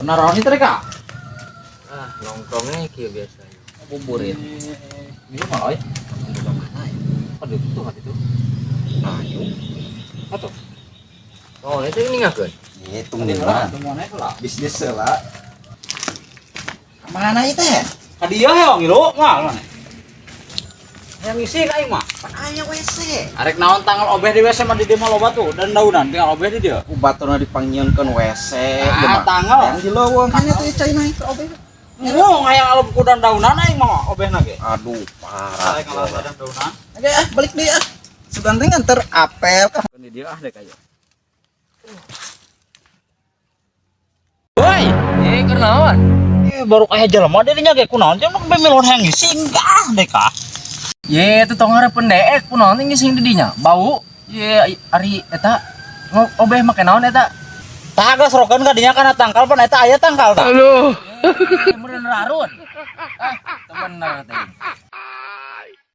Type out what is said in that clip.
Naruh ini mereka. Nongkrongnya kayak biasa. Buburin. Ini mah oi. Bukan mana ya? Aduh, tuh hati tuh. Ayo. Atuh. Oh, itu ini nggak kan? Itu Temuannya itu lah. bisnis lah. Mana itu ya? Hadiah ya, ngilu mah. Yang ngisi ka mah. Aya WC. Arek naon tanggal obeh di WC mah di dia mah loba tuh dan daunan tinggal obeh di dia. Baturna dipanggieunkeun WC. Tanggal. Yang di lowong hanya tuh cai naik ke obeh. Ngomong hayang alep kudan daunan aing mah obehna ge. Aduh, parah. Arek kalau ada daunan. Oke, balik deh ah. Suganteng antar apel ka. Kan di dia ah deh kayak. Woi, kenaon? Baru kayak jelema dia nya ge kunaon teh mah bemelon hayang ngisi enggak deh kah. Ye, itu tong hareupeun deek kunaon teh ngising di dinya? Bau. Ye, ari eta obeh make naon eta? Tah geus rokeun ka dinya kana tangkal pan eta aya tangkal tah. Aduh. Meureun rarun. Ah, temen teh.